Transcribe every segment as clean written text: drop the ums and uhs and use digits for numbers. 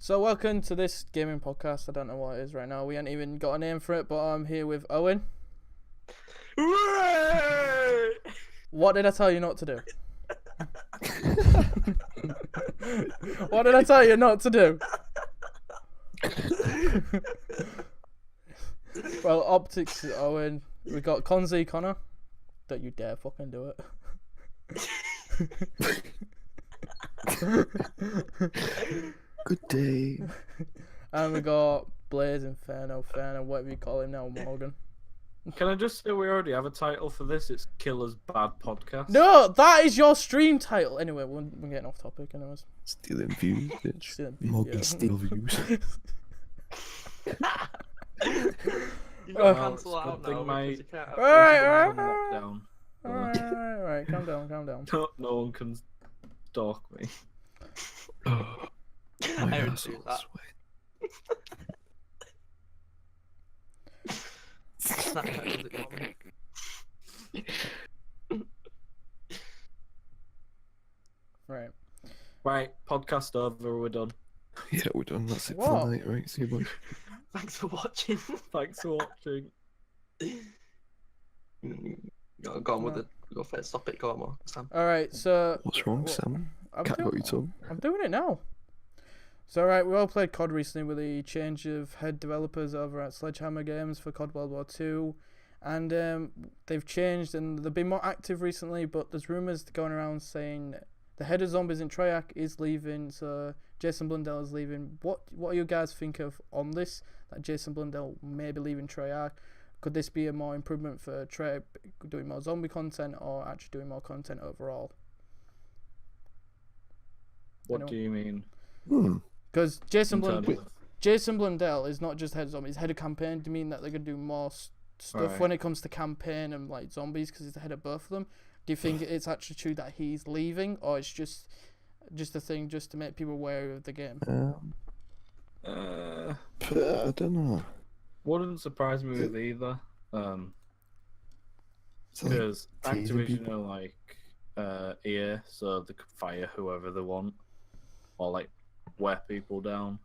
So welcome to this gaming podcast. I don't know what it is right now. We haven't even got a name for it, but I'm here with Owen. Hooray! What did I tell you not to do? What did I tell you not to do? Well, Optix is Owen. We got Conzi Connor. Don't you dare fucking do it. Good day. And we got Blaze Inferno, whatever you call him now, Morgan. Can I just say we already have a title for this? It's Killer's Bad Podcast. No, that is your stream title. Anyway, we're getting off topic, anyways. Stealing views, bitch. Stealing views, Moggy yeah. steal views. You got to Uh, cancel it's out good thing now my- because you can't have Alright, Facebook. Lockdown. Alright, calm down. No one can stalk me. Oh, I my would ass do all that. sweat. Snapchat does it for me. Right. Right, podcast over. We're done. Yeah, we're done. That's it What? for the night, right? See you, boys. Thanks for watching. Thanks for watching. Go on with it. Go for it. Stop it. Go on, more. Sam. Alright, so What's wrong, What? Sam? I'm Cat got you, Tom. I'm doing it now. So right, we all played COD recently with the change of head developers over at Sledgehammer Games for COD World War 2. And they've changed and they've been more active recently, but there's rumours going around saying the head of zombies in Triac is leaving, so Jason Blundell is leaving. What do you guys think of on this? That Jason Blundell may be leaving Triac? Could this be a more improvement for Triac doing more zombie content or actually doing more content overall? What do you mean? Because Jason In terms Blundell... of- Jason Blundell is not just head of zombies, he's head of campaign. Do you mean that they're going to do more stuff Right. when it comes to campaign and like zombies because he's the head of both of them? Do you think it's actually true that he's leaving, or it's just a thing just to make people aware of the game? Uh, I don't know. wouldn't surprise me with either. It's like Because teasing Activision people. are like EA, so they could fire whoever they want, or like wear people down.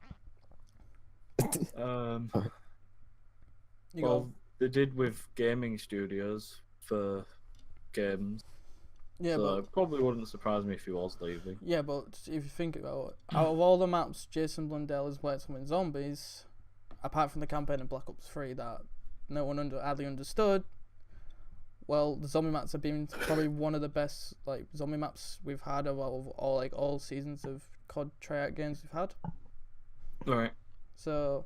You Well, go, they did with gaming studios for games, yeah, so but it probably wouldn't surprise me if he was leaving. if you think about it, out of all the maps Jason Blundell has worked on with zombies, apart from the campaign in Black Ops 3 that no one hardly understood, well, the zombie maps have been probably one of the best like zombie maps we've had of all seasons of COD Triac games we've had. Alright. So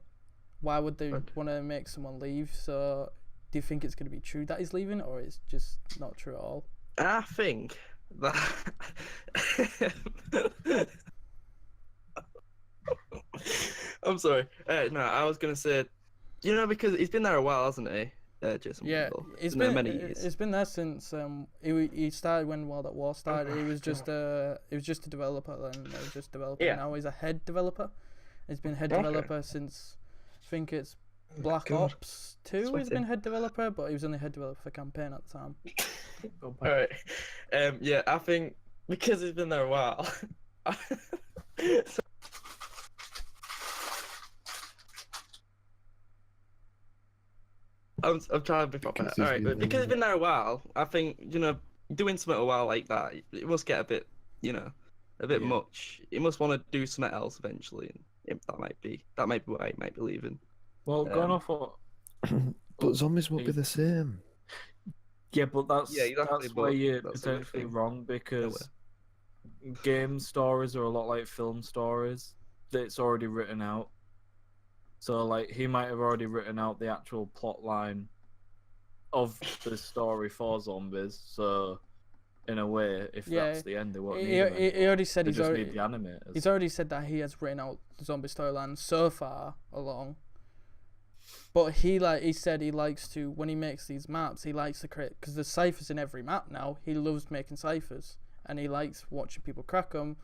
why would they Okay. want to make someone leave? So do you think it's going to be true that he's leaving, or it's just not true at all? I think that. I'm sorry. No, I was gonna say, because he's been there a while, hasn't he? Jason. Yeah, Blundell? it's No, been many years. it's been there since he started when World at War started. He was just a developer then. He was just a developer. Yeah. Now he's a head developer. He's been head Okay. developer since I think it's Black God. Ops 2. He's Sweating. been head developer, but he was only head developer for campaign at the time. All right. Yeah, I think because he's been there a while. I'm trying to be proper. Because All he's right, been but because there. he's been there a while, I think doing something a while like that, it must get a bit, a bit Yeah. much. He must want to do something else eventually, and that might be why he might be leaving. Well, going Um, off what. But zombies won't be the same. Yeah, but that's Yeah, exactly, that's where but you're that's the potentially thing. wrong because game stories are a lot like film stories. That's already written out. So like he might have already written out the actual plot line of the story for zombies. So in a way, if Yeah, that's the end, they won't need He, them he, he already said They he's just already need the animators. He's already said that he has written out the zombie storyline so far along. But he said he likes to, when he makes these maps, he likes to create, because there's ciphers in every map now. He loves making ciphers, and he likes watching people crack them.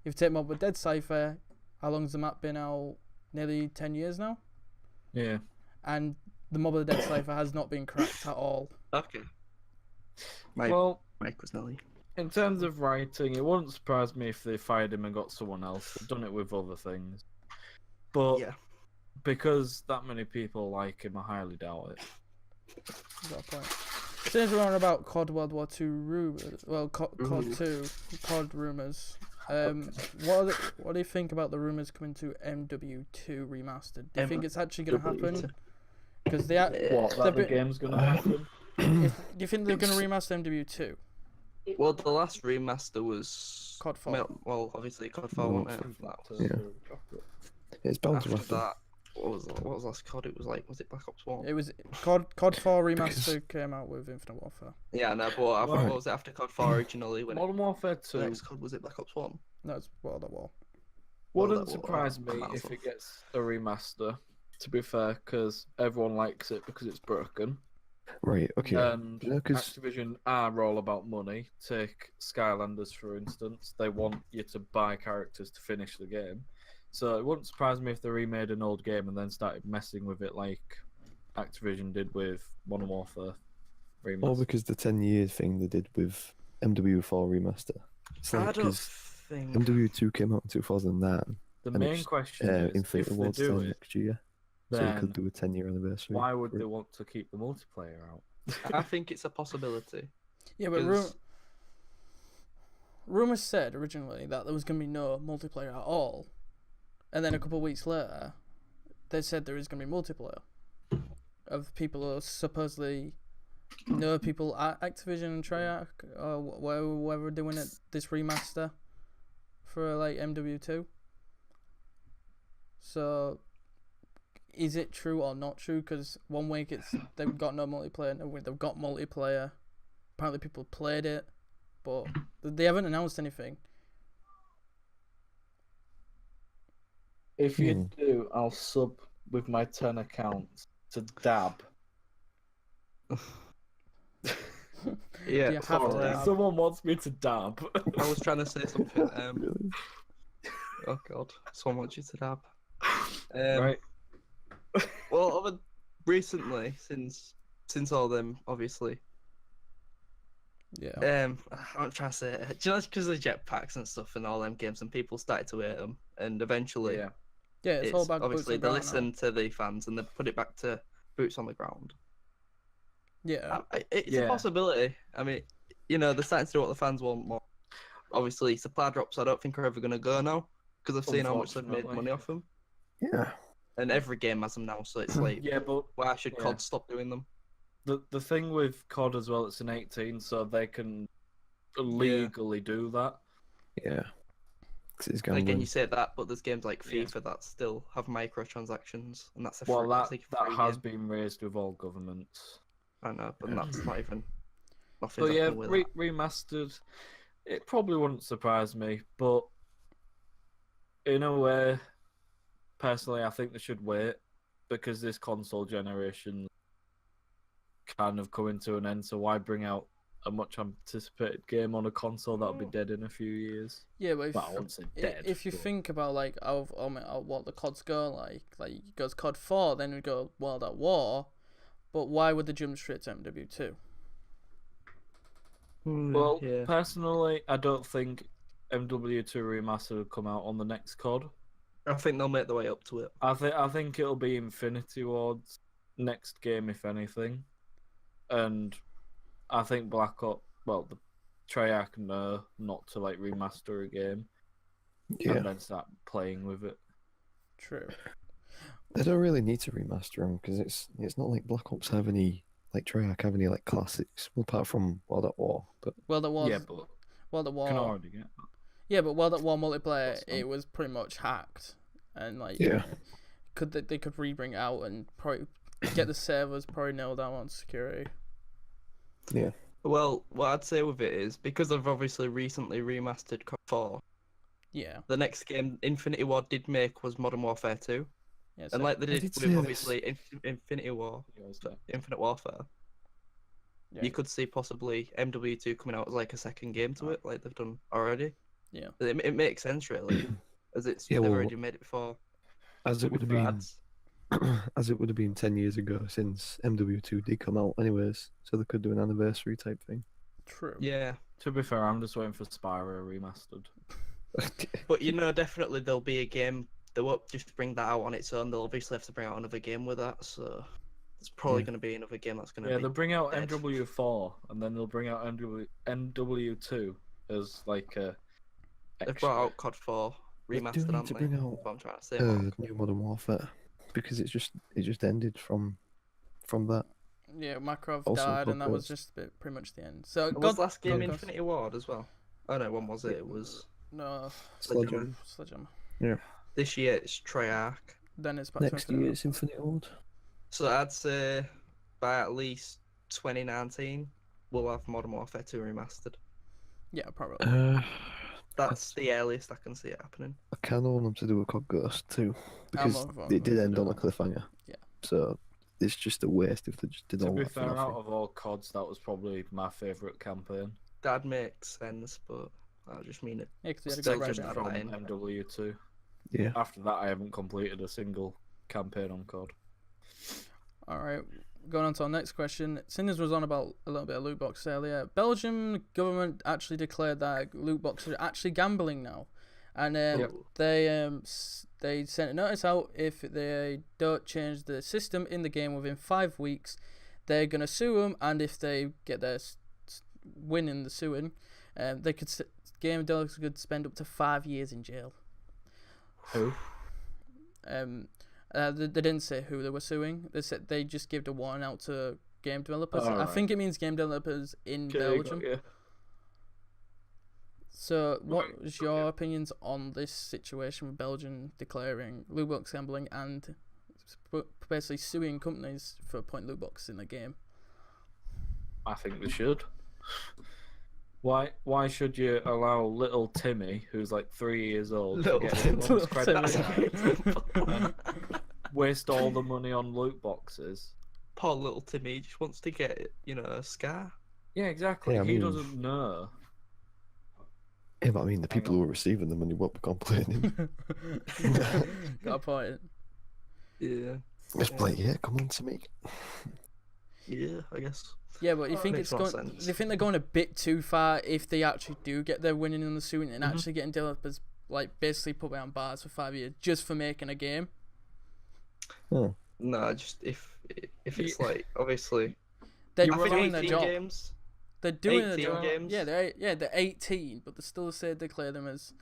If you take Mob with Dead cipher, how long's the map been out? Nearly 10 years now? Yeah. And the Mob of the Dead cipher has not been cracked at all. Okay. Mike Well, was Nelly. in terms of writing, it wouldn't surprise me if they fired him and got someone else. They've done it with other things. But Yeah. because that many people like him, I highly doubt it. You got a point. Since we're on about COD World War Two rumors, COD Ooh. 2, COD rumors. What do you think about the rumors coming to MW2 remastered? Do you think it's actually going to happen? Because What? That the game's gonna happen? do you think they're going to remaster MW2? Well, the last remaster was COD 4. Well, obviously COD 4, Well, wasn't it? That was, Yeah. It's bound to after happen. that, what was last COD? It was was it Black Ops 1? It was COD 4 Because- remaster came out with Infinite Warfare. Yeah, no, but I thought, Right. what was it after COD 4 originally? When Modern Warfare the 2 next COD was it Black Ops 1? No, it's World at War. wouldn't that will- surprise me might as if well. it gets a remaster. To be fair, because everyone likes it because it's broken. Right, okay. And Yeah, 'cause- Activision are all about money. Take Skylanders for instance; they want you to buy characters to finish the game. So it wouldn't surprise me if they remade an old game and then started messing with it like Activision did with Modern Warfare remaster. Or because the 10-year thing they did with MW4 remaster. It's I like don't because think. MW2 came out in 2009, The and main it's, question is, if Infinite they Ward's do 10 it, next year, so they then could do a 10-year anniversary. why would for they it. want to keep the multiplayer out? I think it's a possibility. Yeah, but 'Cause- rumors said originally that there was going to be no multiplayer at all, and then a couple of weeks later, they said there is going to be multiplayer of people who supposedly know people at Activision and Treyarch or whoever doing it this remaster for like MW2. So, is it true or not true? Because one week it's they've got no multiplayer, another week they've got multiplayer. Apparently people played it, but they haven't announced anything. If you do, I'll sub with my 10 accounts to Dab. Yeah, Do you have sorry. to Dab? Someone wants me to Dab. I was trying to say something. Really? Oh god, someone wants you to dab. Right. Well, recently, since all them, obviously. Yeah. I'm trying to say, do you know, it's because of jetpacks and stuff and all them games, and people started to hate them, and eventually, Yeah. Yeah, it's all it's about obviously boots they on the ground listen to the fans and they put it back to boots on the ground. now. Yeah. It's Yeah. a possibility. I mean, they're starting to do what the fans want more. Obviously, supply drops I don't think are ever going to go now because I've seen how much they've made Unfortunately. money off them, Yeah. and every game has them now. So it's like, Yeah, but why should yeah. COD stop doing them? the thing with COD as well, it's an 18, so they can legally do that. Yeah. 'Cause it's And again, gambling. you say that, but there's games like Yeah. FIFA that still have microtransactions, and that's a Well, free, that it's like a free has game. been raised with all governments. I know, but that's not even nothing. But yeah, with that. remastered, it probably wouldn't surprise me, but in a way, personally, I think they should wait because this console generation kind of coming to an end. So why bring out a much anticipated game on a console that'll be dead in a few years? Yeah, but Well, I wouldn't say dead. if you but- think about like what the CODs go like it goes COD 4, then we go World at War, but why would they jump straight to MW2? Well, yeah. personally, I don't think MW2 Remastered will come out on the next COD. I think they'll make their way up to it. I think it'll be Infinity Ward's next game, if anything, and I think Black Ops. Well, the Treyarch know not to like remaster a game Yeah. and then start playing with it. True. They don't really need to remaster them because it's not like Black Ops have any, like Treyarch have any like classics, well, apart from World at War. But World at War. Yeah, but World at you can War. already get that. Yeah, but World at War multiplayer, That's fine. it was pretty much hacked, and like yeah, they could rebring it out and probably get the servers probably nailed down on security. yeah, Well, what I'd say with it is because I've obviously recently remastered COD 4. Yeah. The next game Infinity Ward did make was Modern Warfare 2, Yeah. and like they I did did with see this. obviously Infinity War, Infinite Warfare. yeah. You could see possibly MW2 coming out as like a second game to it, like they've done already. Yeah. It makes sense really, as it's Yeah, they've well, already made it before. as it would have with been, ads. as it would have been 10 years ago since MW2 did come out, anyways. So they could do an anniversary type thing. True. Yeah, To be fair, I'm just waiting for Spyro Remastered. but definitely there'll be a game they won't just bring that out on its own. They'll obviously have to bring out another game with that. So it's probably going to be another game that's going to Yeah, be. they'll bring out dead. MW4 and then they'll bring out NW2 as like a. They've Extra. brought out COD 4 They do remastered, need haven't to they? bring That's out what I'm trying to say. Mark. New Modern Warfare because it just ended from that. Yeah, Makarov Also died, and that was Conquest. just pretty much the end. So Was last game Conquest. Infinity Ward as well? Oh no, when was it? It was No, Sledgehammer. Sledgehammer. this year. It's Treyarch. Then it's back Next to year Infinity it's Infinite Ward. So I'd say by at least 2019, we'll have Modern Warfare 2 remastered. Yeah, probably. That's the earliest I can see it happening. I kind of want them to do a COD Ghost too because looking forward it did to end on a doing that. cliffhanger. Yeah. So it's just a waste if they just did To all be that for fair, out nothing. of all CODs, that was probably my favourite campaign. That makes sense, but I just mean it. Yeah, 'cause they had a Still good just ride From out. Right. MW2. Yeah. After that, I haven't completed a single campaign on COD. All right, going on to our next question. Cinders was on about a little bit of loot boxes earlier. Belgium government actually declared that loot boxes are actually gambling now, and they sent a notice out if they don't change the system in the game within 5 weeks, they're gonna sue them, and if they get their win in the suing, they could game developers could spend up to 5 years in jail. Who? They didn't say who they were suing. They said they just gave a warning out to game developers. I Alright. think it means game developers in Okay, Belgium. got you. So, what Right, was your opinions on this situation with Belgium declaring loot box gambling and basically suing companies for putting loot boxes in the game? I think they should. Why should you allow little Timmy, who's like 3 years old, Little to get Timmy. loot box Little credit Timmy. and waste all the money on loot boxes? Poor little Timmy just wants to get, a scar. Yeah, exactly. Yeah, I He mean- doesn't know. Yeah, but I mean, the Hang people who are receiving the money won't be complaining. Got a point. Yeah. It's like, yeah, come on to me. Yeah, I guess. Yeah, but you think makes it's more going? sense. Do you think they're going a bit too far if they actually do get their winning in the suing and actually getting developers like basically put behind bars for 5 years just for making a game? Oh. No, just if it's like obviously They're You I were think doing their 18 job. games. They're doing their 18 job. games? Yeah, they're 18, but they still say declare them as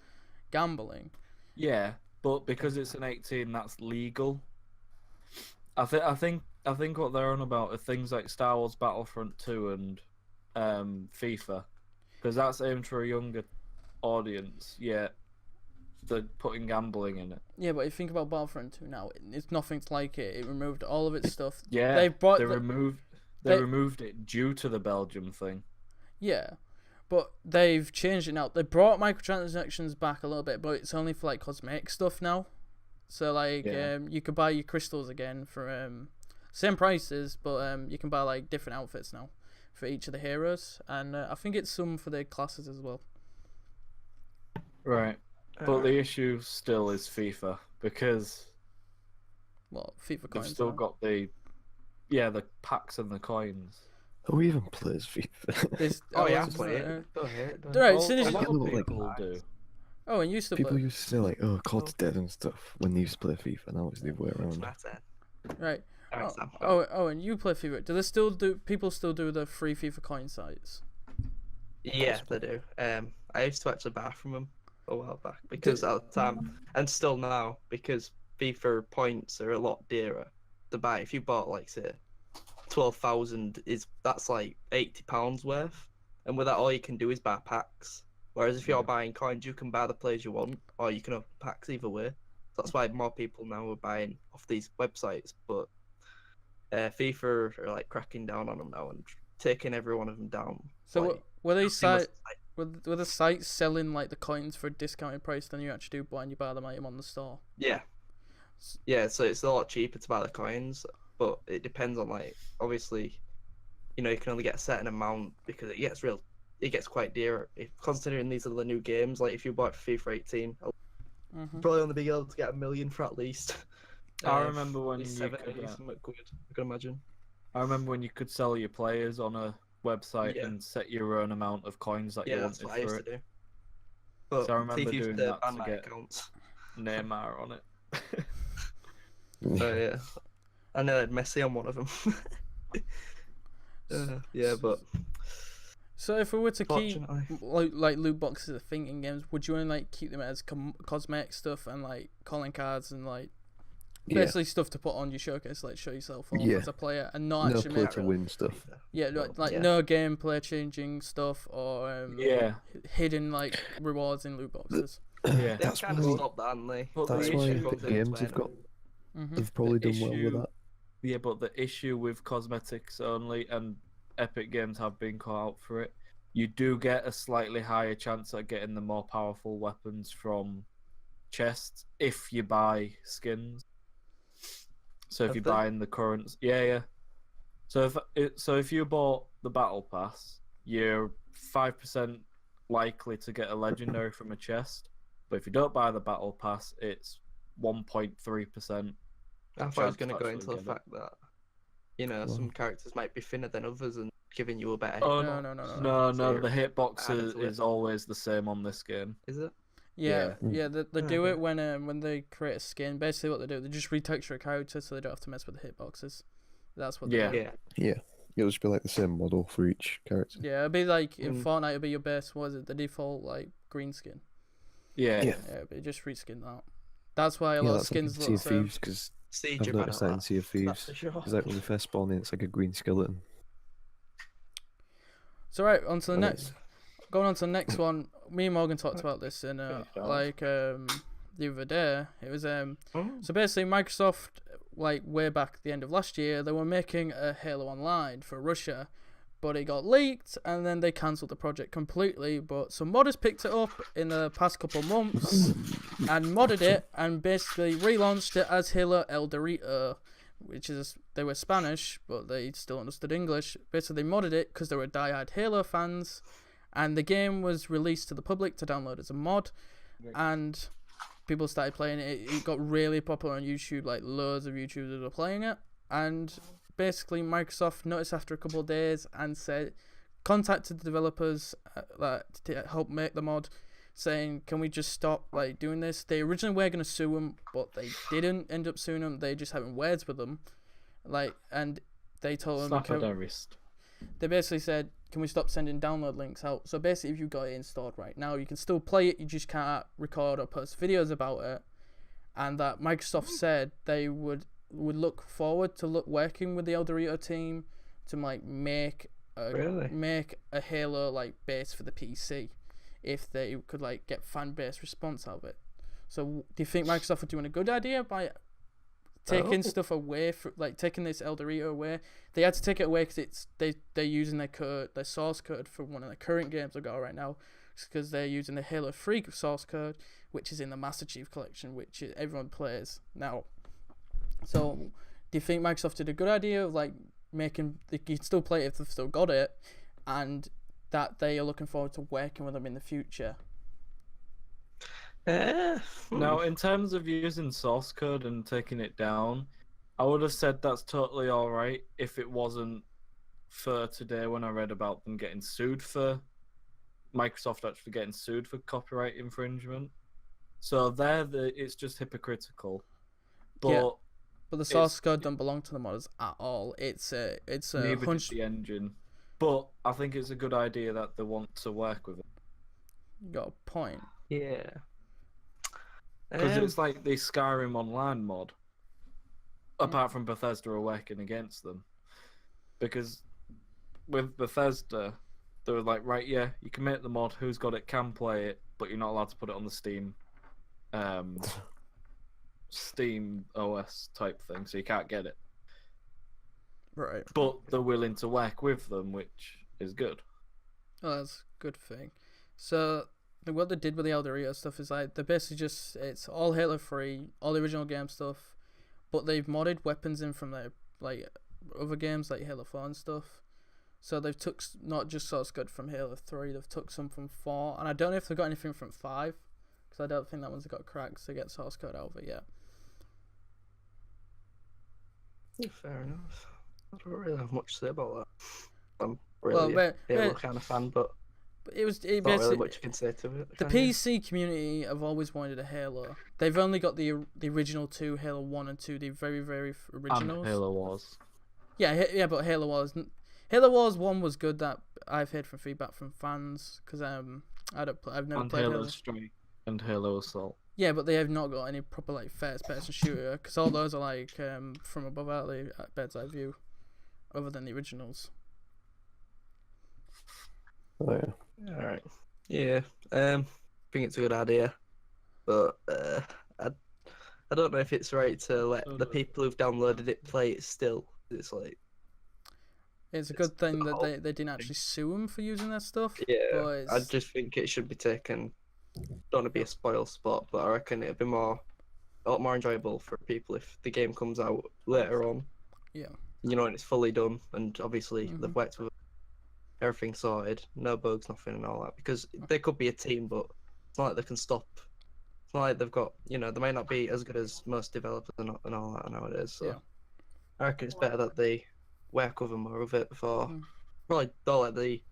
gambling. Yeah, but because it's an 18, that's legal. I think what they're on about are things like Star Wars Battlefront 2 and FIFA, because that's aimed for a younger audience. Yeah, they're putting gambling in it. Yeah, but if you think about Battlefront 2 now, it's nothing like it. It removed all of its stuff. Yeah, They brought they the- removed it due to the Belgium thing. Yeah, but they've changed it now. They brought microtransactions back a little bit, but it's only for like cosmetic stuff now. So like, Yeah. you could buy your crystals again for same prices, but you can buy like different outfits now for each of the heroes, and I think it's some for the classes as well. Right, but the issue still is FIFA because Well, FIFA they've coins. still now. got the packs and the coins. Who even plays FIFA? This, Oh yeah, I it's just, play it. Go ahead. Right, Well, as soon as a you- lot It of look like- people do. Oh, and you used to People play. used to say like, "Oh, COD's dead" and stuff when they used to play FIFA. Now it's the other way It's around. my turn. Right. Alright, Oh, Sam, go. and you play FIFA. Do they still do? People still do the free FIFA coin sites? Yeah, they do. I used to actually buy from them a while back because at the time, and still now, because FIFA points are a lot dearer to buy. If you bought like say 12,000, that's like £80 worth, and with that all you can do is buy packs. Whereas if you're Yeah. buying coins, you can buy the players you want, or you can have packs either way. So that's why more people now are buying off these websites. But FIFA are like cracking down on them now and taking every one of them down. So Like, were they seamless- site were the sites selling like the coins for a discounted price than you actually do when you buy them item on the store? Yeah. Yeah, so it's a lot cheaper to buy the coins, but it depends on like obviously, you can only get a certain amount because it gets quite dear. Considering these are the new games, like if you bought FIFA 18, Mm-hmm. probably only be able to get 1 million for at least. I remember when you 70, could, something good, I can imagine. I remember when you could sell your players on a website Yeah. and set your own amount of coins that Yeah, you that's wanted what I for used it. to do. But So I remember FIFA used doing to that ban to my get- accounts. Neymar on it. So yeah, I know I had Messi on one of them. Yeah, but So if we were to keep fortunately, like loot boxes a thing in games, would you want to like keep them as cosmetic stuff and like calling cards and like Yeah. basically stuff to put on your showcase, like show yourself off Yeah. as a player, and not No actually play make to win stuff. yeah Yeah. no gameplay changing stuff or Yeah, hidden like rewards in loot boxes. yeah. they've That's kind of why. stopped that, haven't they? But That's the why issue, Epic Games have got. Mm-hmm. They've probably The done well with issue- that. Yeah, but the issue with cosmetics only, and Epic Games have been caught out for it, you do get a slightly higher chance at getting the more powerful weapons from chests if you buy skins. So if Have you they? buy in the current, yeah. So if you bought the battle pass, you're 5% likely to get a legendary from a chest. But if you don't buy the battle pass, it's 1.3%. I thought I was chance going to to go actually into the get it. fact that Well. some characters might be thinner than others and giving you a better. Oh No, no! So The hitbox added to it. is always the same on this game. Is it? Yeah, Yeah. they do Okay. it when they create a skin. Basically, what they do, they just retexture a character so they don't have to mess with the hitboxes. That's what. Yeah. They do. Yeah. Yeah. It'll just be like the same model for each character. Yeah, it'd be like in Mm. Fortnite, it'd be your base. What is it? The default like green skin. Yeah. Yeah. Yeah, but just reskin that. That's why a Yeah, lot of that's like in skins Sea look the of same. Thieves, because Siege I've about noticed that in Sea of That's Thieves. for sure. Because like when you first spawn in, it's like a green skeleton. So right, on to the And next. Going on to the next one. Me and Morgan talked about this in Finish off. like the other day. It was Oh. so basically Microsoft like way back at the end of last year they were making a Halo Online for Russia, but it got leaked and then they cancelled the project completely. But some modders picked it up in the past couple of months and modded it and basically relaunched it as Halo El Dorito, which is they were Spanish but they still understood English. Basically they modded it because they were diehard Halo fans, and the game was released to the public to download as a mod, and people started playing it. It got really popular on YouTube, like loads of YouTubers were playing it, and basically Microsoft noticed after a couple of days and contacted the developers to help make the mod, saying, can we just stop like doing this? They originally were going to sue them, but they didn't end up suing them. They just having words with them, and they told them, Slap at their wrist. they basically said, can we stop sending download links out? So basically, if you've got it installed right now, you can still play it, you just can't record or post videos about it. And that Microsoft said they would look forward to working with the El Dorito team to like make a Halo like base for the PC, if they could like get fan base response out of it. So do you think Microsoft are doing a good idea by taking stuff away from like taking this El Dorito away? They had to take it away because they're using their source code for one of the current games I've got right now, because they're using the Halo 3 source code, which is in the Master Chief Collection, which everyone plays now. So do you think Microsoft did a good idea of like making you can still play it if they've still got it, and that they are looking forward to working with them in the future? Now, in terms of using source code and taking it down, I would have said that's totally all right if it wasn't for today when I read about them getting sued for Microsoft actually getting sued for copyright infringement. So it's just hypocritical. But Yeah. But the source code don't belong to the modders at all. It's a neither does the engine. But I think it's a good idea that they want to work with it. You got a point. Yeah. Because it's like the Skyrim Online mod. Apart from Bethesda are working against them. Because with Bethesda, they were like, right, yeah, you can make the mod, who's got it can play it, but you're not allowed to put it on the Steam OS type thing, so you can't get it. Right. But they're willing to work with them, which is good. Oh, that's a good thing. So what they did with the El Dorito stuff is like they basically it's all Halo 3, all the original game stuff, but they've modded weapons in from their like other games like Halo 4 and stuff. So they've took not just source code from Halo 3, they've took some from 4, and I don't know if they've got anything from 5, because I don't think that one's got cracks to get source code out of it yet. Fair enough. I don't really have much to say about that. I'm really a Halo kind of fan, but But it was Not really much you can say to it. the can you? PC community have always wanted a Halo. They've only got the original two, Halo 1 and 2, the very And originals. Halo Wars. Yeah, but Halo Wars 1 was good. That I've heard from feedback from fans because I've never And played Halo Halo. Strike. And Halo Assault. Yeah, but they have not got any proper like first-person shooter because all those are like from above, out the bird's eye view, other than the originals. Oh yeah. All right. Yeah. I think it's a good idea, but I don't know if it's right to let the people who've downloaded it play it still. It's like It's a It's good thing the that whole they didn't actually sue them for using their stuff. yeah. But I it's, just think it should be taken. Don't want to be a spoil spot, but I reckon it'd be a lot more enjoyable for people if the game comes out later on. Yeah. You know, and it's fully done, and obviously Mhm. they've worked with everything sorted, no bugs, nothing, and all that. Because they could be a team, but it's not like they can stop. It's not like they've got, you know, they may not be as good as most developers and all that nowadays. So Yeah. I reckon it's better that they work with them more of it before. Mm. Probably don't let the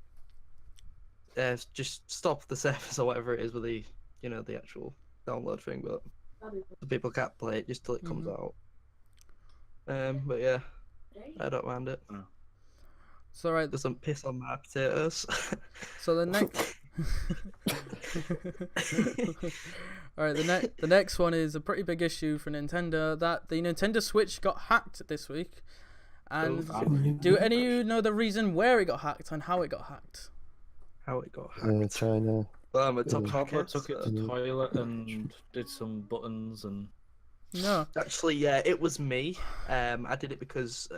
just stop the service or whatever it is with the, you know, the actual download thing, but the people can't play it just till it comes out. But yeah, I don't mind it. So right, Doesn't piss on my potatoes. so the next, all right, the next one is a pretty big issue for Nintendo, that the Nintendo Switch got hacked this week. And do any of you know the reason where it got hacked and how it got hacked? How it got hacked. China. Well, I'm a top Toddler Toddler hacker, took it so- to toilet and did some buttons and No. Actually, yeah, it was me. I did it because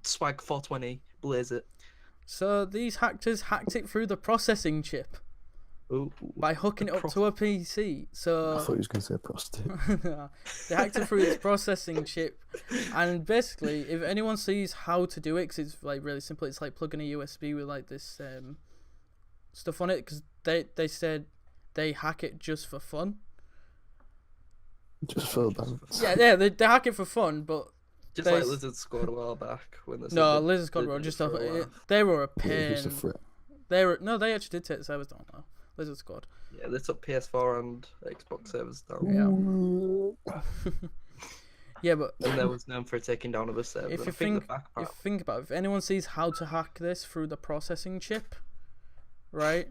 Swag 420 blaze it. So these hackers hacked it through the processing chip Ooh. by hooking it up to a PC. I So thought he was going to say prostitute. they hacked it through its processing chip, and basically, if anyone sees how to do it, because it's like really simple, it's like plugging a USB with like this stuff on it. Because they said they hack it just for fun. Just for balance. Yeah, they hack it for fun, but Just They like s- Lizard Squad a while back when they said no, they Lizard Squad did were it just for a laugh. they were a Yeah, pain. just a threat. They actually did take the servers down though. Lizard Squad. Yeah, they took PS4 and Xbox servers down. Yeah. Yeah, but And there was known for taking down other servers. if and you I think think the back part, if anyone sees how to hack this through the processing chip, right?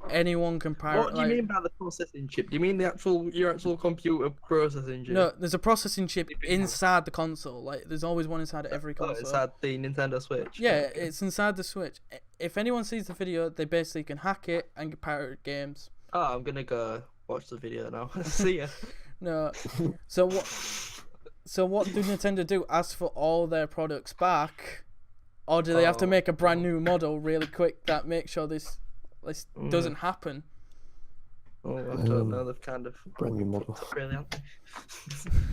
Anyone can pirate. what do you mean by the processing chip? Do you mean your actual computer processing chip? No, there's a processing chip You've been- inside the console. Like, there's always one inside every Oh, console. inside the Nintendo Switch. Yeah, Okay. it's inside the Switch. If anyone sees the video, they basically can hack it and pirate games. Oh, I'm gonna go watch the video now. See ya. No, so what do Nintendo do? Ask for all their products back, or do they have to Oh. make a brand new model really quick that makes sure this doesn't happen? Oh, I don't know. They've kind of Brand new model. really, haven't they?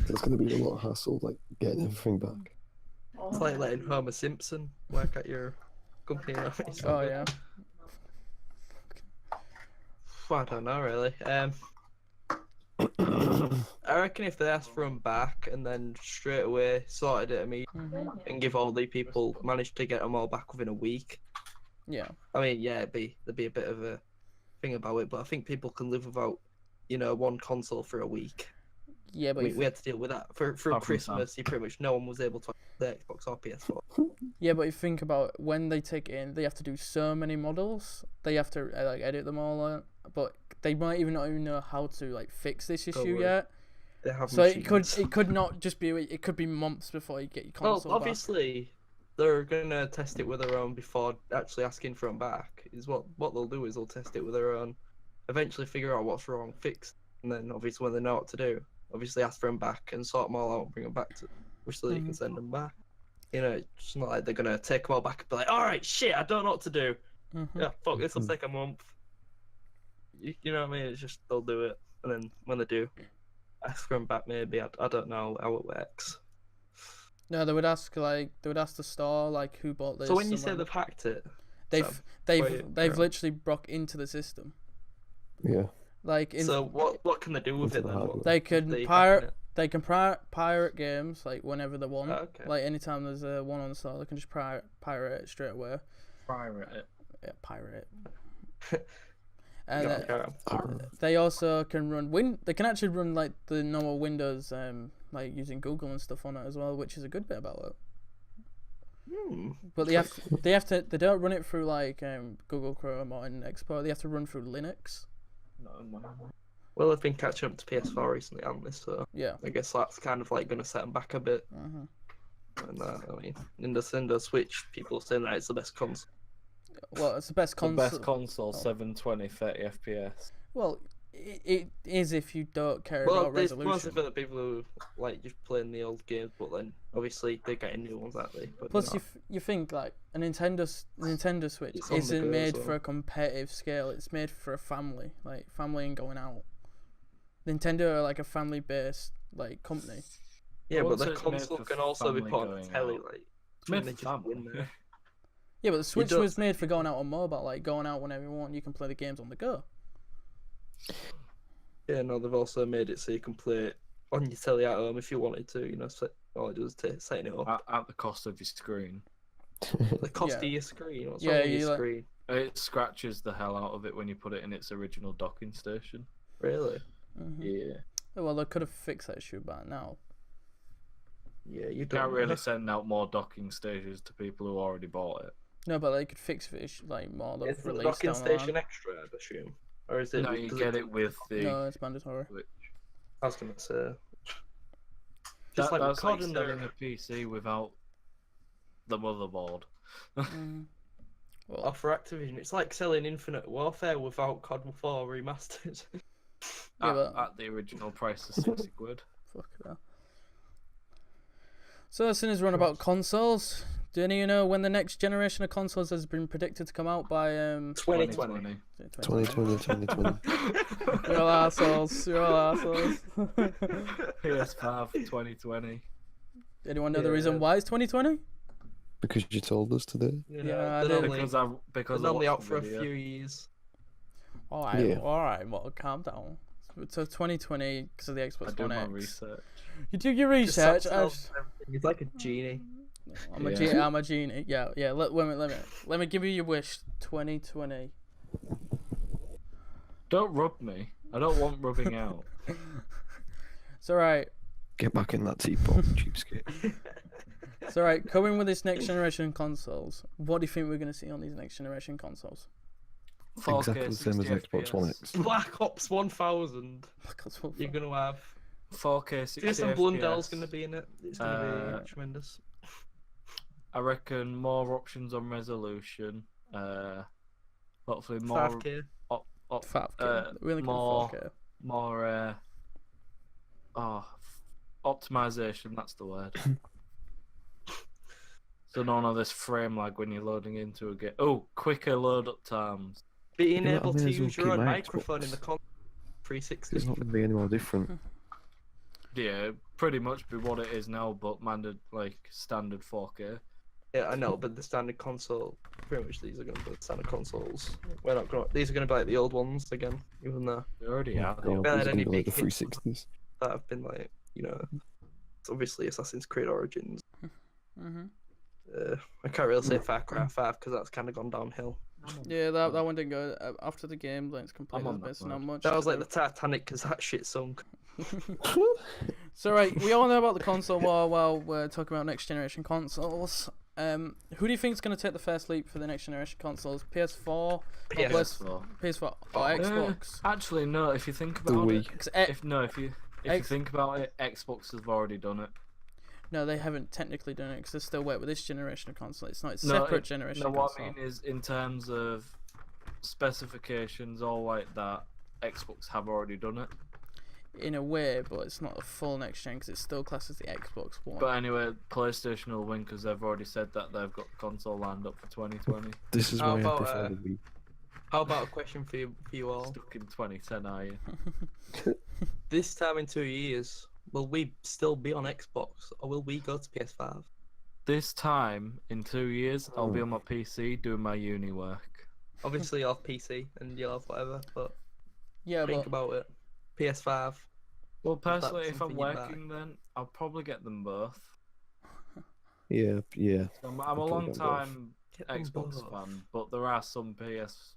There's going to be a lot of hassle, like getting everything back. It's like letting Homer Simpson work at your company. It's not Oh good. yeah. I don't know really. I reckon if they asked for them back and then straight away sorted it immediately and give all the people managed to get them all back within a week. Yeah. I mean, yeah, there'd be a bit of a thing about it, but I think people can live without, you know, one console for a week. Yeah, but We had to deal with that for Apart from Christmas. You pretty much no one was able to have the Xbox or PS4. yeah, but if you think about when they take it in, they have to do so many models. They have to like edit them all out, but they might even not even know how to like fix this Don't issue worry. yet. They have So machines. it could not just be, it could be months before you get your Well, console back. obviously, they're gonna test it with their own before actually asking for them back. Is what they'll do is they'll test it with their own, eventually figure out what's wrong, fix, and then obviously when they know what to do, obviously ask for them back and sort them all out and bring them back to, which so that you can send them back. You know, it's not like they're gonna take them all back and be like, all right, shit, I don't know what to do. Mhm. Yeah, fuck, this will take a month. You know what I mean? It's just they'll do it, and then when they do, ask for them back. Maybe I don't know how it works. No, they would ask the store like who bought this. So when you and say when- they've hacked it, they've Sam, they've wait, they've yeah. literally broke into the system. Yeah. Like in, so what can they do with Into it the then? hardware. they can They pirate hacking pirate games like whenever they want. it? Okay. Like anytime there's one on the store, they can just pirate it straight away. pirate it. Yeah, pirate it. And Go on, carry on. they also can run They can actually run like the normal Windows, like using Google and stuff on it as well, which is a good bit about it. But they don't run it through like Google Chrome or Internet Explorer. They have to run through Linux. Well, they've been catching up to PS4 recently, haven't they? So Yeah. I guess that's kind of like going to set them back a bit. And I mean, Nintendo Switch, people are saying that it's the best console. Well, it's the best The console. best console, 720, 30 FPS. Well, it is if you don't care Well, about there's resolution. mostly for the people who like just playing the old games, but then obviously they're getting new ones, aren't they? But Plus, you think like a Nintendo Switch It's on the isn't go made as well. for a competitive scale. It's made for a family, like family and going out. Nintendo are like a family-based like company. Yeah, I but wouldn't the say it's made console for can also be family put on the going telly, out. like. It's made they for just win family. there. Yeah, but the Switch don't- was made for going out on mobile, like going out whenever you want. You can play the games on the go. Yeah, no, they've also made it so you can play it on your telly at home if you wanted to. You know, all it does is setting it up. At the cost of your screen. The cost Yeah. of your screen. What's Yeah, wrong with you your like- screen? It scratches the hell out of it when you put it in its original docking station. Really? Yeah. Well, they could have fixed that issue by now. Yeah, you You don't can't really send out more docking stages to people who already bought it. No, but they could fix the issue like more. Is the Release docking down the line. station extra, I'd assume, or is it? No, you does get it with the. No, it's mandatory. Switch. I was gonna say. Just That, like that's like COD and selling a PC without the motherboard. Well, for Activision, it's like selling Infinite Warfare without COD 4 remastered. Yeah, but- At the original price of 60 quid. fuck it up. So as soon as we're on about consoles, do any of you know when the next generation of consoles has been predicted to come out by 2020. 2020, 2020. You're all assholes. You're all assholes. PS5 2020. Anyone know the Yeah. reason why it's 2020? Because you told us today. You Yeah, I they're did. only, Because they're I only watched out the for a video. few years. Alright, Yeah. alright, well, calm down. So 2020 because of the I Xbox do One my X. research. You do your Just Sam research. sells everything. He's like a genie. I'm a Yeah. genie. I'm a genie. Yeah, yeah. Let me give you your wish. 2020. Don't rub me. I don't want rubbing out. It's alright. Get back in that teapot, cheapskate. It's alright. Coming with this next generation consoles, what do you think we're going to see on these next generation consoles? 4K, Exactly the same as 60 Xbox One FPS. X. Black Ops 1000. Because we'll- You're gonna have. 4K 60 Jason FPS. Blundell's gonna be in it. It's gonna be tremendous. I reckon more options on resolution. Hopefully more 5K. 5K. Really good more 4K. more optimization, that's the word. So none of this frame lag when you're loading into a game. Oh, quicker load up times. Being Yeah, I able may to as well use your keep own my microphone in Xbox. the 360. It's not going to be any more different. Yeah, pretty much be what it is now, but standard 4K. Yeah, I know, but the standard console, pretty much these are going to be the standard consoles. We're not going. These are going to be like the old ones again, even though They already are. Yeah, barely it's any going to be like big the hits. 360s. that have been like, it's obviously Assassin's Creed Origins. Mhm. I can't really say Far Cry 5 because that's kind of gone downhill. Yeah, that one didn't go after the game. Like, it's completely on that missing boat. not much. That was to like do. the Titanic because that shit sunk. So right, we all know about the console war while we're talking about next generation consoles. Who do you think is going to take the first leap for the next generation consoles? PS4, PS4. PS4 or Oh, Xbox? Actually, no. If you think The about Wii. it, 'Cause if you X- think about it, Xbox has already done it. no, they haven't technically done it because they're still waiting with this generation of console. It's not a No, separate generation No, of what console. I mean is in terms of specifications, all like that, Xbox have already done it. In a way, but it's not a full next gen because it's still classed as the Xbox One. But anyway, PlayStation will win because they've already said that they've got the console lined up for 2020. This is How why I about, prefer the Wii. How about a question for you all? Stuck in 2010, are you? This time in 2 years, will we still be on Xbox or will we go to PS5? This time in 2 years, I'll be on my PC doing my uni work. Obviously, you'll have PC and you'll have whatever, but Yeah, think but about it. PS5. Well, that personally, if I'm something you'd buy? working, then I'll probably get them both. Yeah. I'm a I'll long get them both. time Get them Xbox both. fan, but there are some PS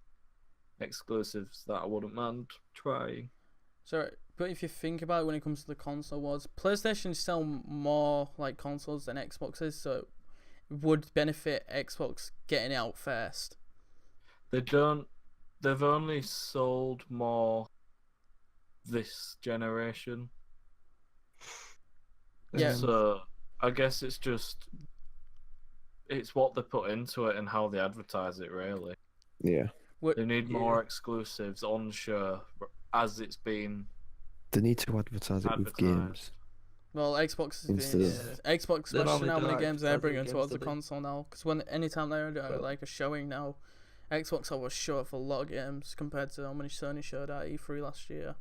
exclusives that I wouldn't mind trying. So, but if you think about it, when it comes to the console wars, PlayStation sell more like consoles than Xboxes, so it would benefit Xbox getting it out first. They don't. They've only sold more this generation. Yeah. So I guess it's what they put into it and how they advertise it. Really, Yeah. they need more exclusives on show as it's been. They need to advertise it with games. Well, Xbox Instead is of- Xbox They watching normally how many don't games they're advertise bringing games, towards do the they? console now. Because anytime they're like a showing now, Xbox always show off a lot of games compared to how many Sony showed at E3 last year.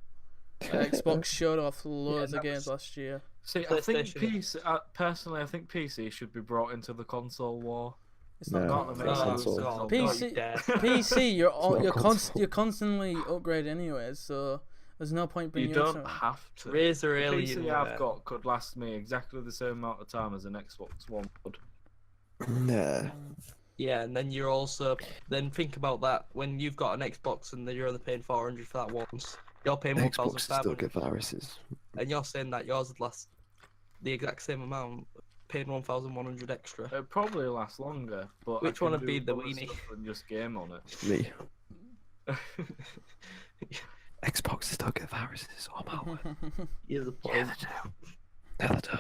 Xbox showed off loads of that games was- last year. See, I think PlayStation- PC. Personally, I think PC should be brought into the console war. It's No, not Not it's the not main console. console. PC dead. PC, you're not console. constantly upgrading anyways, so there's no point You bringing don't into it. have to. Razor The Alien. PC I've got could last me exactly the same amount of time as an Xbox One would. Nah. Yeah, and then you're also then think about that when you've got an Xbox and then you're only paying 400 for that once. You're paying Xbox still 1,500, get viruses. and you're saying that yours would last the exact same amount, paying 1,100 extra. It'd probably last longer, but Which I one can would do be the other weenie? stuff than just game on it. Me. Xbox still get viruses. Oh my word. You're the Yeah, point. they do. Yeah, they do.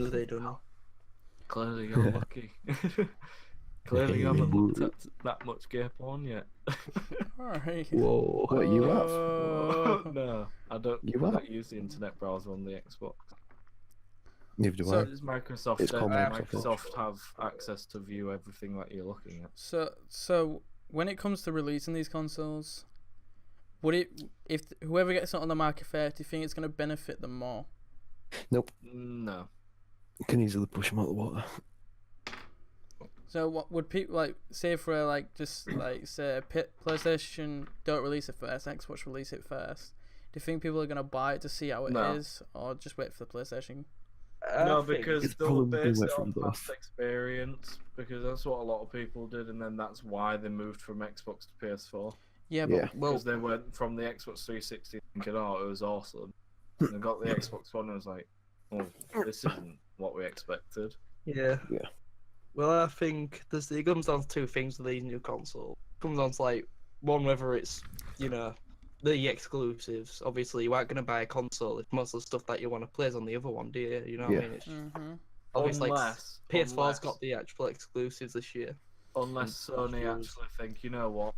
No, they don't know. Clearly you're lucky. Clearly you haven't looked at that much gay porn yet. Alright. Whoa. What, you have? No, I don't. You I have? don't use the internet browser on the Xbox. Neither do So- I. It's Microsoft. It's called Microsoft have access to view everything that you're looking at. So when it comes to releasing these consoles, would it if whoever gets it on the market first, do you think it's going to benefit them more? Nope. No. You can easily push them out the water. So what would people like say for like just like say PlayStation don't release it first, Xbox release it first? Do you think people are going to buy it to see how it is, No. or just wait for the PlayStation? No, I think- because It's they'll probably base went it from on both. past experience, because that's what a lot of people did, and then that's why they moved from Xbox to PS4. Yeah, but Yeah. Well, Because they went from the Xbox 360 thinking, oh, it was awesome. And they got the Xbox One and was like, oh, this isn't what we expected. yeah. Yeah. Well, I think it comes down to two things with these new consoles. It comes down to like one, whether it's the exclusives. Obviously, you aren't gonna buy a console if most of the stuff that you want to play is on the other one, do you? You know what Yeah. I mean? It's mm-hmm. obviously PS4's got the actual exclusives this year. Unless and Sony consoles. actually think, you know what,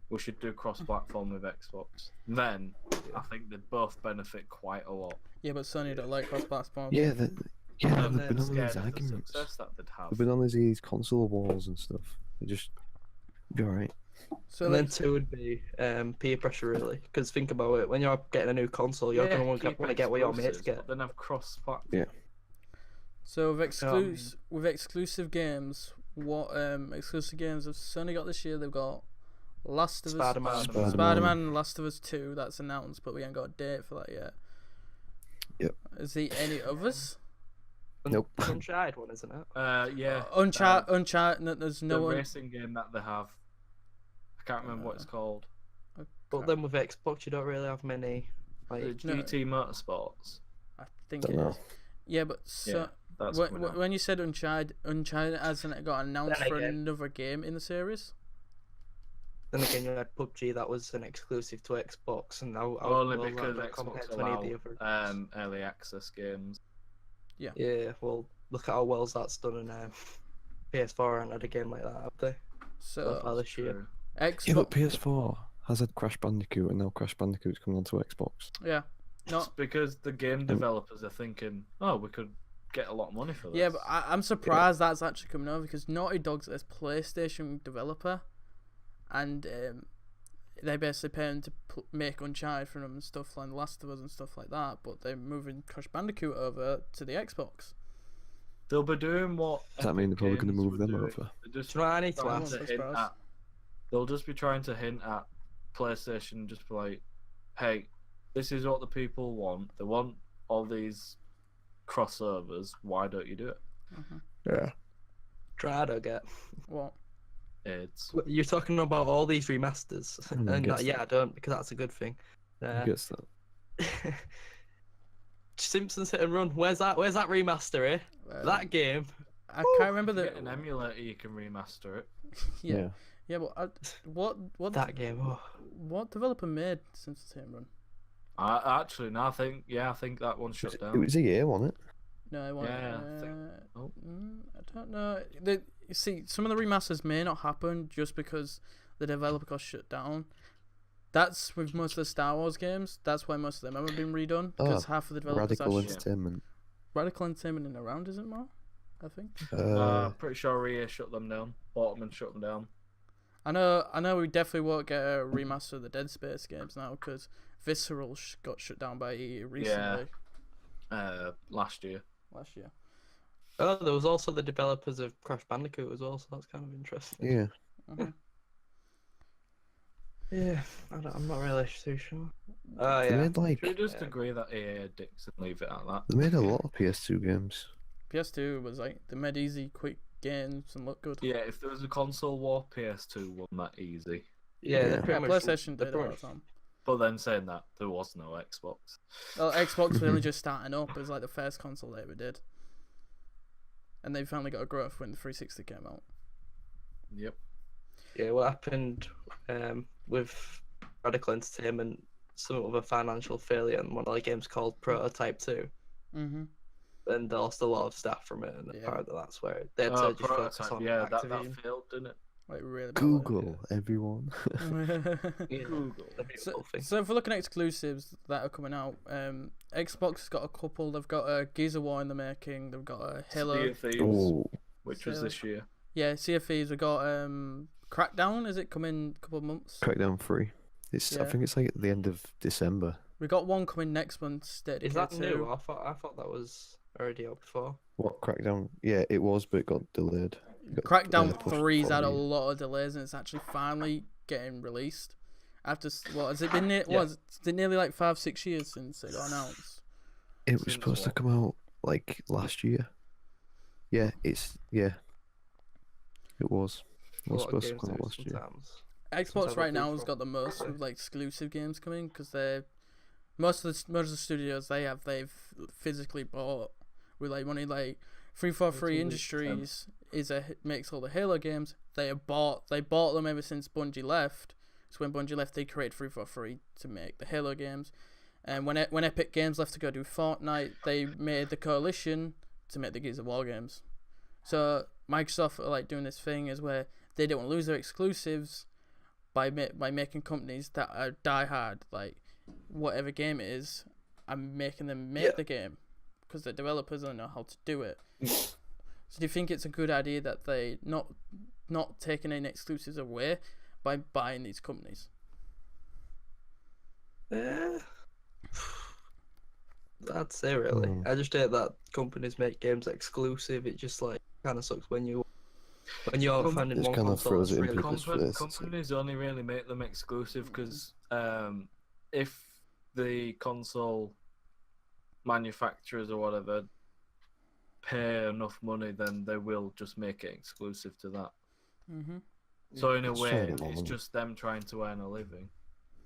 we should do cross-platform with Xbox. Then I think they'd both benefit quite a lot. Yeah, but Sony don't like cross-platform. Yeah, they've I'm been on scared these of the arguments. success that they'd have. They've been on these console wars and stuff. They just be alright. So And then let's, two would be peer pressure, really. Because think about it, when you're getting a new console, you're gonna want keep to get what your mates exclusives, get. But then have cross-platform. so with Um, exclusive games, what exclusive games have Sony got this year? They've got Last of Us, Spider-Man. Spider-Man, and Last of Us 2. That's announced, but we ain't got a date for that yet. Yep. Is there any others? Nope. Uncharted one, isn't it? Yeah. Uncharted. No, there's The no one. racing game that they have. I can't remember what it's called. But then with Xbox, you don't really have many. The Like, No. GT Motorsports. I think Don't it know. is. Yeah, but so, Yeah, that's when, coming out. when you said Uncharted hasn't got announced Then for again- another game in the series. then again, you had PUBG that was an exclusive to Xbox, and now Only well, because that compared Xbox to any of the allow other. early access games. Yeah, well, look at how well that's done in PS4 and had a game like that, have they? So far So this year. True. Xbox. Yeah, but PS4 has had Crash Bandicoot, and now Crash Bandicoot's coming onto Xbox. Yeah. No. It's because the game developers are thinking, oh, we could get a lot of money for this. Yeah, but I'm surprised that's actually coming over because Naughty Dog's this PlayStation developer, and they basically pay them to make Uncharted for them and stuff like The Last of Us and stuff like that. But they're moving Crash Bandicoot over to the Xbox. They'll be doing what. Does that mean they're probably Epic going to Games move were them doing. over? They're just Do you know what I need to trying ask? to I hint suppose. at. They'll just be trying to hint at PlayStation, just be like, hey, this is what the people want. They want all these crossovers. Why don't you do it? Yeah. Try to get. What? AIDS. You're talking about all these remasters, and guess yeah, I don't, because that's a good thing. I guess that. Simpsons Hit and Run. Where's that? Where's that remaster? Eh? That game. I can't remember If you the get an emulator, you can remaster it. yeah. Yeah, but what That game. Oh. what developer made Simpsons Hit and Run? Actually, no, I think that one shut It down. was EA, wasn't it? No, I want. Yeah, I think- oh. I don't know. You see, some of the remasters may not happen just because the developer got shut down. That's with most of the Star Wars games. That's why most of them haven't been redone because half of the developers Radical are Entertainment. Radical Entertainment in around, isn't more? I think. I'm pretty sure EA shut them down. Bought them and shut them down. I know. We definitely won't get a remaster of the Dead Space games now because Visceral got shut down by EA recently. Last year. Last year. Oh, there was also the developers of Crash Bandicoot as well, so that's kind of interesting. Yeah. Mhm. Yeah, I'm not really too sure. Oh They yeah. made like Should we just agree that EA are dicks and leave it at that? they made a lot of PS2 games. PS2 was like they made easy, quick games and look good. Yeah, if there was a console war, PS2 won that easy. Yeah, Yeah. they're pretty much, PlayStation they're did all pretty the time. But then saying that, there was no Xbox. Well, Xbox was only just starting up. It was like the first console they ever did. And they finally got a growth when the 360 came out. Yep. Yeah, what happened with Radical Entertainment, some of a financial failure in one of the games called Prototype 2. Mm-hmm. And they lost a lot of staff from it, and Yeah. apparently that's where they had to just focus Prototype, on yeah, that Activision. failed, didn't it? Like really. Google, everyone. Yeah, Google. the beautiful thing. So if we're looking at exclusives that are coming out, Xbox has got a couple. They've got a Gears of War in the making. They've got a Halo. Sea of Thieves, Oh, which was So- this year. Yeah, Sea of Thieves. We've got Crackdown. Is it coming a couple of months? Crackdown 3. I Yeah. think it's like at the end of December. We got one coming next month. Is that new? I thought that was already out before. What Crackdown? Yeah, it was, but it got delayed. It got, Crackdown pushed 3's had a for year. lot of delays and it's actually finally getting released. After what has it been? Yeah. Was it nearly like 5-6 years since it got announced? It was Since supposed to what? come out like last year. Yeah, it was. It A was lot of supposed to games come out do last year. sometimes. Xbox I've right now approved has from- got the most with like exclusive games coming because they're most of the studios they've physically bought with like money like 343 Industries makes all the Halo games. They bought them ever since Bungie left. So when Bungie left, they created 343 to make the Halo games. And when Epic Games left to go do Fortnite, they made the Coalition to make the Gears of War games. So Microsoft are like doing this thing is where they don't want to lose their exclusives by making companies that are diehard, like whatever game it is, and making them make the game because the developers don't know how to do it. So do you think it's a good idea that they not taking any exclusives away by buying these companies? I'd say really. Hmm. I just hate that companies make games exclusive. It just like kind of sucks when you're finding It's one kinda console throws that's it in really people's face. It's like- Companies only really make them exclusive because if the console manufacturers or whatever pay enough money, then they will just make it exclusive to that. Mm-hmm. So in a It's way, trying to get more it's money. just them trying to earn a living.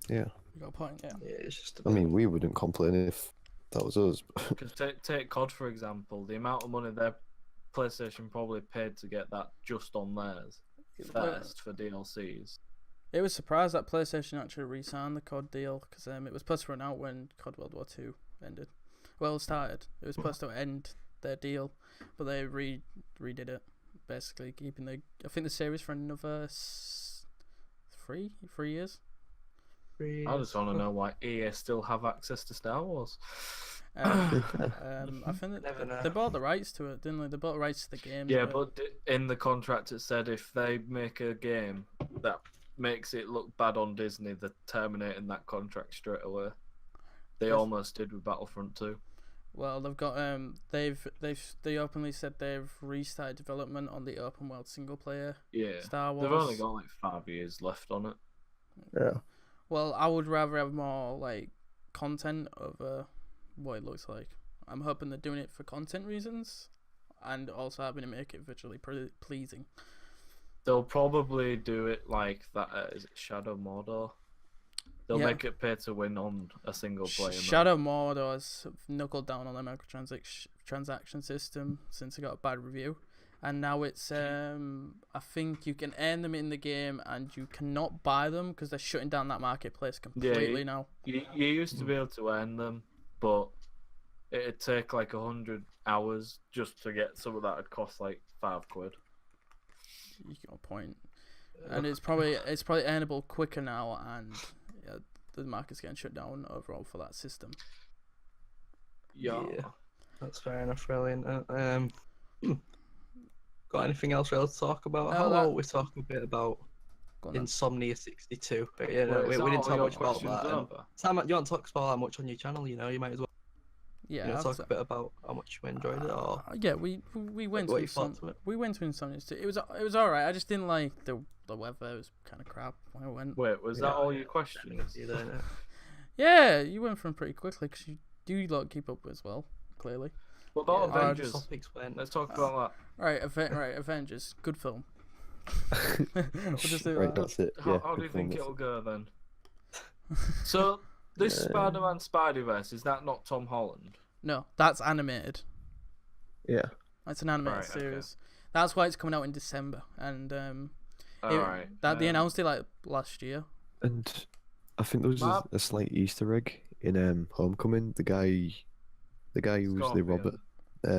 Yeah. You got a point, yeah. Yeah, it's just. I mean, we wouldn't complain if that was us. Because take COD for example, the amount of money their PlayStation probably paid to get that just on theirs first for DLCs. It was surprised that PlayStation actually re-signed the COD deal because it was supposed to run out when COD World War II ended. Well, it started. It was supposed to end their deal, but they redid it, basically keeping I think the series for another 3 years. I just want to know why EA still have access to Star Wars. I think that Never know. they bought the rights to it, didn't they? They bought the rights to the game. Yeah, but in the contract it said if they make a game that makes it look bad on Disney, they're terminating that contract straight away. They Yes. almost did with Battlefront 2. Well, they've got they openly said they've restarted development on the open world single player Yeah. Star Wars. They've only got like 5 years left on it. Yeah. Well, I would rather have more like content over what it looks like. I'm hoping they're doing it for content reasons, and also having to make it visually pleasing. They'll probably do it like that. Is it Shadow Mordor? They'll Yeah. make it pay to win on a single player. mode. Shadow Mordor has knuckled down on the microtransaction system since it got a bad review, and now it's I think you can earn them in the game and you cannot buy them because they're shutting down that marketplace completely now. You used to be able to earn them, but it'd take like 100 hours just to get some of that. Would cost like £5. You got a point, and it's probably earnable quicker now, and yeah, the market's getting shut down overall for that system. Yeah. That's fair enough, really. Got anything else to talk about? No, How that- about we talk a bit about Go on then. Insomnia 62? Yeah, Wait, we is that didn't all talk your much about questions that. And over? Sam, you don't talk about that much on your channel, you know. You might as well Yeah, talk a bit about how much you enjoyed it, or yeah, we went what to you thought of it. we went to Insomnia. It was alright. I just didn't like the weather. It was kind of crap when I went. Wait, was that all your questions? You don't know. Yeah, you went from pretty quickly because you do keep up as well. Clearly. What about Yeah, Avengers? topics went. Let's talk about Right, Avengers, good film. We'll just do Right, that. that's it. that. Yeah, How do you good film, think that's it'll go then? So, this Yeah. Spider-Man Spideyverse, is that not Tom Holland? No, that's animated. it. Yeah. That's an animated Right, okay. series. That's why it's coming out in December, and Alright. they announced it like last year. And I think there was Marv- a slight Easter egg in Homecoming. The guy who was the Scorpion. Robert.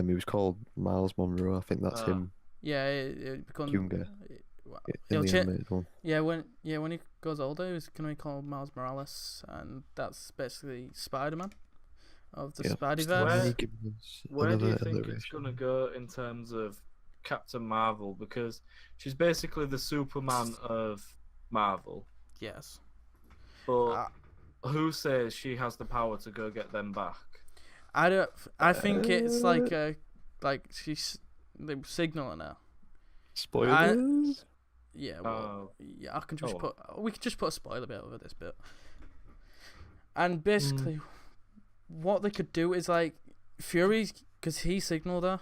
He was called Miles Monroe. I think that's Ah. him. Yeah, it becomes Younger. In He'll the cha- animated one. Yeah, when he goes older, he's gonna be called Miles Morales, and that's basically Spider-Man of the Yeah. Spideyverse. Where- Giving us Where do you another think it's iteration. going to go in terms of Captain Marvel? Because she's basically the Superman of Marvel. Yes. But who says she has the power to go get them back? I think it's like she's they're signaling her. Spoilers. Yeah. Well, yeah. I can just Oh. we could just put a spoiler bit over this bit. And basically, what they could do is like Fury, because he signaled her.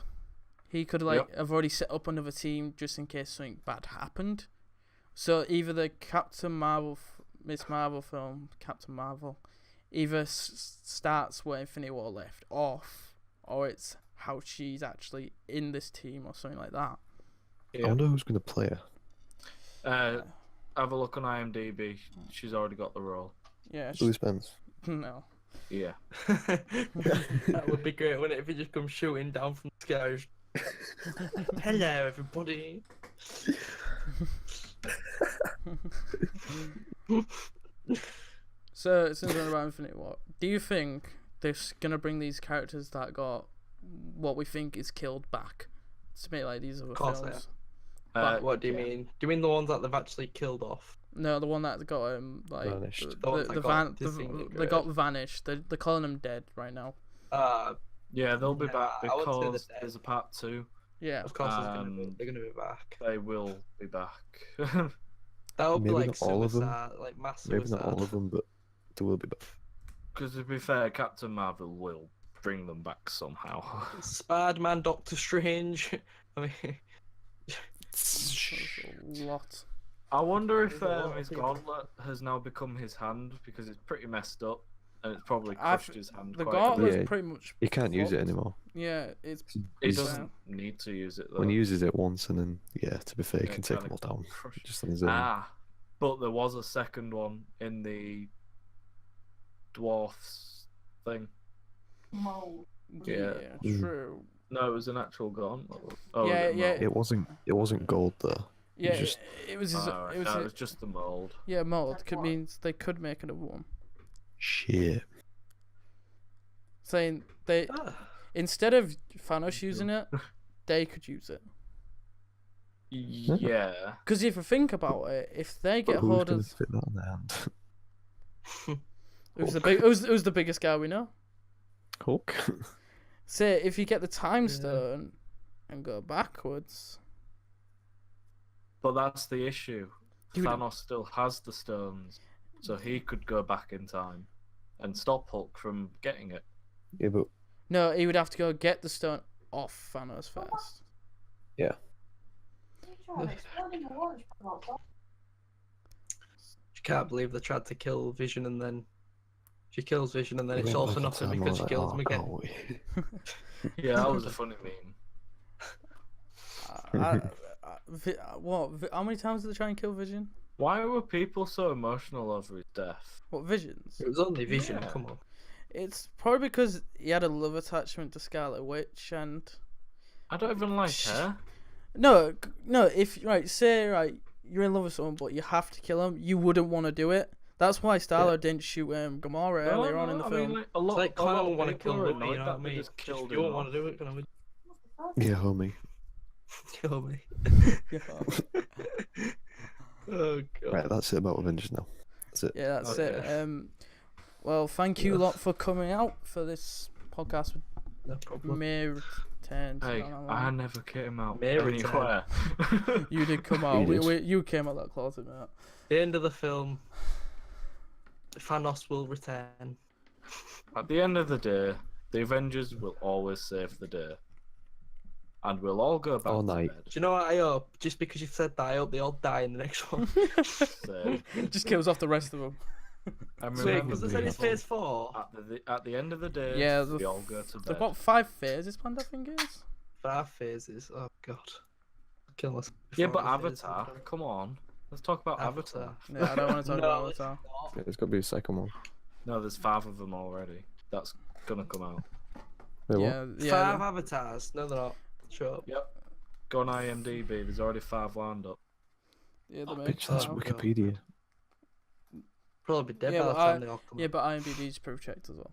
He could have already set up another team just in case something bad happened. So either the Captain Marvel, Miss Marvel film, Captain Marvel, either starts where Infinity War left off, or it's how she's actually in this team or something like that. I wonder who's going to play her. Have a look on IMDb. She's already got the role. Yeah. Louis Spence. No. Yeah. That would be great, wouldn't it, if he just comes shooting down from the sky? Hello, everybody. So since we're about Infinity War, do you think they're gonna bring these characters that got what we think is killed back to make like these other course they films? What do you mean? Do you mean the ones that they've actually killed off? No, the one that got like Vanished. The ones that got they disintegrated. got vanished. They're calling them dead right now. Yeah, they'll be back Nah, I wouldn't say because they're dead. there's a part 2. Yeah. Of course, they're gonna be back. They will be back. That would be Maybe like not all of them. suicide, like mass Maybe suicide. not all of them, but there will be. Because to be fair, Captain Marvel will bring them back somehow. Spider-Man, Doctor Strange. I mean, That's a lot. I wonder if There's a lot of his people. gauntlet has now become his hand because it's pretty messed up and it's probably I've- crushed his hand The quite a gauntlet's bit. Yeah, pretty much. He can't use it flopped. anymore. Yeah, it's. He He's- doesn't need to use it though. When he uses it once, and then to be fair, he Yeah, can take kinda them all down crush- just on his own. But there was a second one in the dwarfs thing. Yeah, Mm. true. No, it was an actual gauntlet. Oh, Yeah, was it yeah. mold? It wasn't gold though. Yeah, just- it was. His, Oh, it was. no, his- it was just the mold. Yeah, mold could means they could make another one. Shit. Saying they instead of Thanos using it, they could use it. Yeah. Because if you think about it, if they get But who's hold gonna of fit that on their hand? who's the biggest guy we know. Hulk. Say if you get the time stone and go backwards, But that's the issue. Dude. Thanos still has the stones, so he could go back in time and stop Hulk from getting it. Yeah, but no, he would have to go get the stone off Thanos first. Yeah. She can't believe they tried to kill Vision and then she kills Vision and then They it's went all for back in nothing time, I because was she like, kills "Oh, him again. can't wait." Yeah, that was a funny meme. How many times did they try and kill Vision? Why were people so emotional over his death? What, Visions? It was only Vision, Yeah. come on. It's probably because he had a love attachment to Scarlet Witch, and I don't even like her. no, if say you're in love with someone, but you have to kill him, you wouldn't want to do it. That's why Star-Lord didn't shoot Gamora earlier on in the I film. mean, like, It's like a lot Connor of want to people kill are me, annoyed you know that what I they mean? just killed You him won't want off. to do it, Connor. would Yeah, homie. you? Kill me. Yeah. Oh god. Right, that's it about Avengers now. That's it. Yeah, that's it. Okay. Well, thank you lot for coming out for this podcast with No problem. May returns. Hey, I never came out Mary anywhere. You did come out. You did. You came out that closet, mate. The end of the film. Thanos will return. At the end of the day, the Avengers will always save the day. And we'll all go back All to night. bed. Do you know what I hope? Just because you've said that, I hope they all die in the next one. So, Just kills off the rest of them. and Wait, remember, was this in his people, phase 4? at the end of the day, Yeah, we all go to bed. They've got 5 phases planned, I think it is. 5 phases. Oh god. Kill us. Yeah, before but the phase Avatar, is come on. Let's talk about Avatar. Yeah, I don't want to talk No, about it's Avatar. Yeah, there's got to be a second one. No, there's 5 of them already. That's gonna come out. Wait, what? Yeah, yeah. 5 avatars. No, they're not. Shut up. Yep. Go on IMDb. There's already 5 lined up. Yeah, the Bitch, that's Oh, God. Wikipedia. Probably dead Yeah, by the but time they all come Yeah, out. but IMDb's proof checked as well.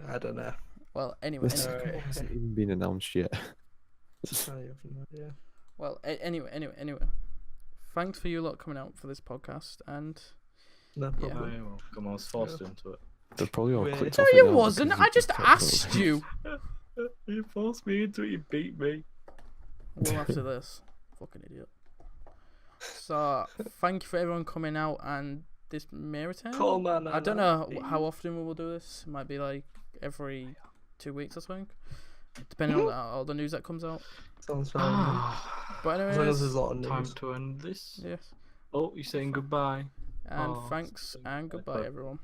I don't know. Well, anyway. The second Alright. one hasn't even been announced yet. I have no idea. Well, anyway. Thanks for you lot coming out for this podcast, and No Yeah. problem. Oh, yeah, well, come on, I was forced into it. They're probably all Wait. clicked no, off it you now wasn't. because I you just talked about it. asked you. You forced me into it. You beat me. Well, after this, fucking idiot. So, thank you for everyone coming out, and this may return. Call man. I don't know how often we will do this. It might be like every 2 weeks or something, depending on all the news that comes out. Sounds fine. But As long as there's anyways, a lot of Time news. to end this. yes. Oh, you're saying goodbye. And Oh, thanks and goodbye, but- everyone.